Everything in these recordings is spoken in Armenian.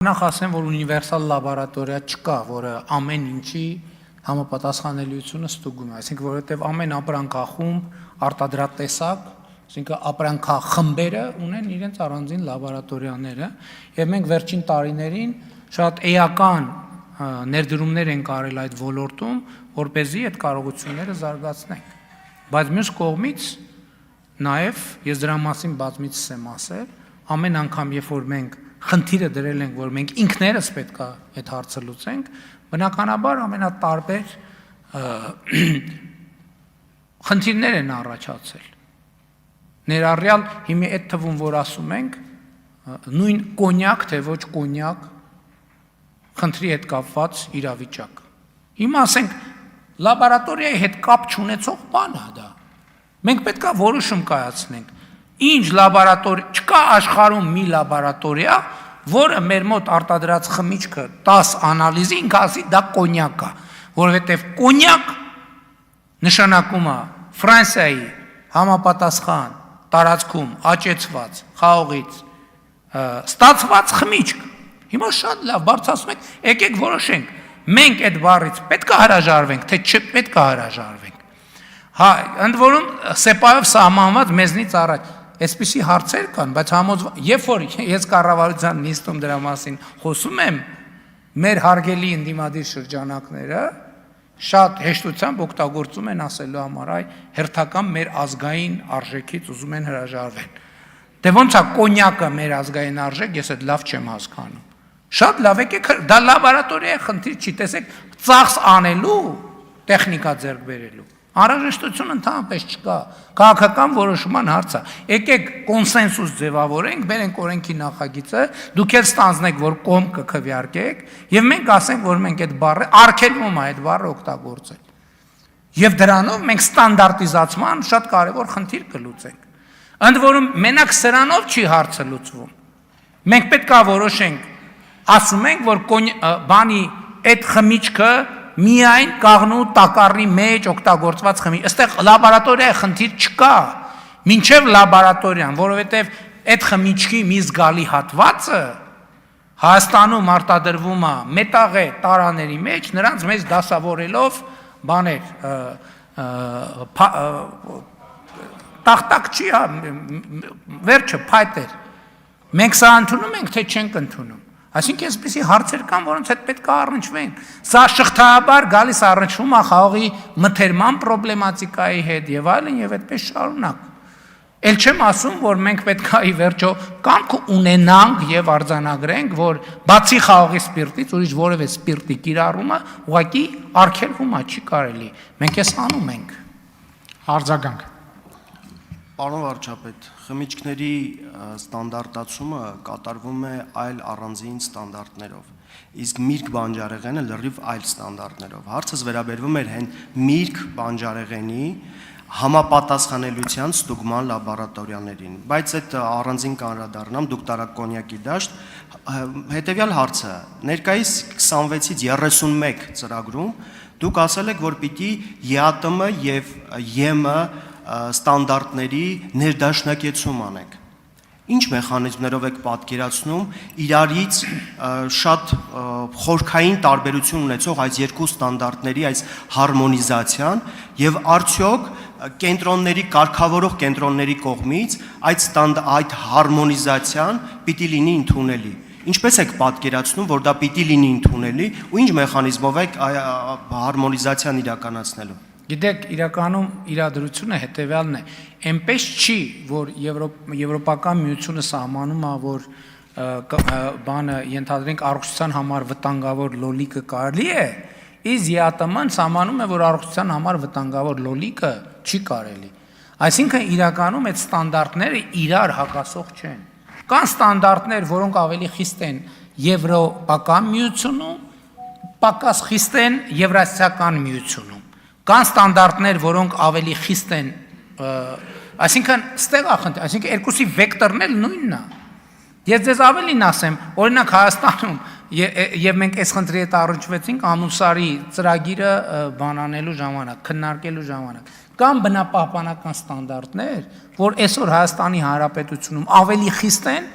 Նախ ասեմ, որ ունիվերսալ լաբորատորիա չկա, որը ամեն ինչի համապատասխանելիությունը ստուգում է, այսինքն որովհետև ամեն ապրանքախումբ, արտադրատեսակ, այսինքն ապրանքախմբերը ունեն իրենց առանձին լաբորատորիաները, եւ մենք վերջին տարիներին շատ էական ներդրումներ ենք արել այդ ոլորտում, որպեսզի այդ կարողությունները զարգացնենք։ Բայց մյուս կողմից նաեւ ես դրա մասին բազմիցս եմ ասել, ամեն անգամ երբ որ մենք խնդիրը դրել ենք, որ մենք ինքներս պետք է այդ հարցը լուծենք, բնականաբար ամենատարբեր խնդիրներ են առաջացել։ Ներառյալ հիմա այդ թվում, որ ասում ենք, նույն կոնյակ, թե ոչ կոնյակ խնդրի հետ կապված իրավիճակ։ Հիմա ասենք, լաբորատորիայի հետ կապ չունեցող բան է դա։ Մենք պետք է որոշում կայացնենք։ Ինչ լաբորատորիա, չկա աշխարհում մի լաբորատորիա, որը մեր մոտ արտադրած խմիչքը 10 անալիզի ինքը ասի դա կոնյակ է, որովհետև կոնյակ նշանակում է Ֆրանսիայի համապատասխան տարածքում աճեցված խաղողից ստացված խմիչք։ Հիմա շատ լավ բարձրացնում եք, եկեք որոշենք, մենք այդ բառից պետք է հրաժարվենք, թե չպետք է հրաժարվենք։ Հա, ընդ որում սեպայով սահմանված մեզնից առաջ այսպիսի հարցեր կան, բայց երբ որ ես կառավարության նիստում դրա մասին խոսում եմ, մեր հարգելի ընդդիմադիր շրջանակները շատ հեշտությամբ օգտագործում են ասելու համար այ հերթական մեր ազգային արժեքից ուզում են հրաժարվել։ Դե ոնց է կոնյակը մեր ազգային արժեք, ես այդ լավ չեմ հասկանում։ Շատ լավ եկեք, դա լաբորատորիայի խնդիր չի, տեսեք, ծախս անելու, տեխնիկա ձեռք բերելու։ Անհրաժեշտություն ընդհանրապես չկա, քաղաքական որոշման հարց է։ Եկեք կոնսենսուս ձևավորենք, բերենք օրենքի նախագիծը, դուք էլ ստանձնեք, որ կողմ կքվեարկեք, եւ մենք ասենք, որ մենք այդ բառը արգելվում է այդ բառը օգտագործել։ Եվ դրանով մենք ստանդարտիզացման շատ կարևոր խնդիր կլուծենք։ Ընդ որում մենակ սրանով չի հարցը լուծվում։ Մենք պետք է որոշենք, ասում ենք, որ բանի այդ խմիչքը միայն կաղնու տակառի մեջ օգտագործված խմիչք, այստեղ լաբորատորիայի խնդիր չկա, մինչև լաբորատորիան, որովհետև այդ խմիչքի մի զգալի հատվածը Հայաստանում արտադրվում է մետաղե տարաների մեջ, նրանց մեզ դասավորելով բաներ, տախտակ չի, վերջը փայտեր, մենք սա ընդունում ենք, թե չենք ընդունում։ Այսինքն այսպիսի հարցեր կան, որոնց հետ պետք է առնչվենք։ Սա շղթայաբար գալիս առնչվում է խաղողի մթերման պրոբլեմատիկայի հետ եւ այլն եւ այդպես շարունակ։ Էլ չեմ ասում, որ մենք պետք է ի վերջո կամք ունենանք եւ արձանագրենք, որ բացի խաղողի սպիրտից ուրիշ որևէ սպիրտի կիրառումը ուղղակի արգելվում է, չի կարելի։ Մենք էս անում ենք։ Արձագանք։ Պարոն վարչապետ, խմիչքների ստանդարտացումը կատարվում է այլ առանձին ստանդարտներով, իսկ միրգ բանջարեղենը լրիվ այլ ստանդարտներով։ Հարցս վերաբերվում էր հեն միրգ բանջարեղենի համապատասխանելիության ստուգման լաբորատորիաներին, բայց այդ առանձին կանրադառնամ, դուք տարաք կոնյակի դաշտ, հետևյալ հարցը, ներկայիս 26-ից 31 ծրագրում դուք ասել եք, որ պիտի ԵԱՏՄ եւ ԵՄ ստանդարտների ներդաշնակեցում անեք։ Ինչ մեխանիզմներով եք պատկերացնում իրարից շատ խորքային տարբերություն ունեցող այս երկու ստանդարտների այս հարմոնիզացիան եւ արդյոք կենտրոնների կարգավորող կենտրոնների կողմից այդ հարմոնիզացիան պիտի լինի ընդունելի։ Ինչպես եք պատկերացնում, որ դա պիտի լինի ընդունելի ու ինչ մեխանիզմով եք հարմոնիզացիան իրականացնելու։ Գիտեք, իրականում իրադրությունը հետևյալն է, այնպես չի, որ Եվրոպական միությունը սահմանում է, որ բանը ենթադրենք առողջության համար վտանգավոր լոլիկը կարելի է, իսկ ԵԱՏՄ-ն սահմանում է, որ առողջության համար վտանգավոր լոլիկը չի կարելի։ Այսինքն իրականում այդ ստանդարտները իրար հակասող չեն։ Կան ստանդարտներ, որոնք ավելի խիստ են Եվրոպական միությունում, պակաս խիստ են Եվրասիական միությունում։ Կան ստանդարտներ, որոնք ավելի խիստ են, այսինքն ստեղ ախնդիր, այսինքն երկուսի վեկտորն էլ նույնն է։ Ես ձեզ ավելին ասեմ, օրինակ Հայաստանում եւ մենք այս խնդրի հետ առնչվեցինք Ամուսարի ծրագիրը բանանելու ժամանակ, քննարկելու ժամանակ։ Կան բնապահպանական ստանդարտներ, որ այսօր Հայաստանի Հանրապետությունում ավելի խիստ են,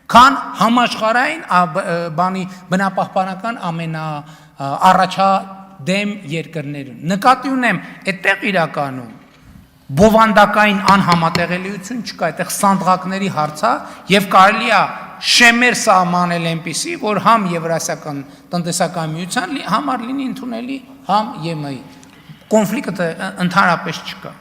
քան համաշխարհային բանի բնապահպանական ամենաառաջադեմ երկրներում։ Նկատի ունեմ, այդտեղ իրականում բովանդակային անհամատեղելիություն չկա, այդտեղ սանդղակների հարց է եւ կարելի է շեմեր սահմանել այնպիսի, որ համ Եվրասիական տնտեսական միության համար լինի ընդունելի, համ ԵՄ-ի։ Կոնֆլիկտը ընդհանրապես չկա։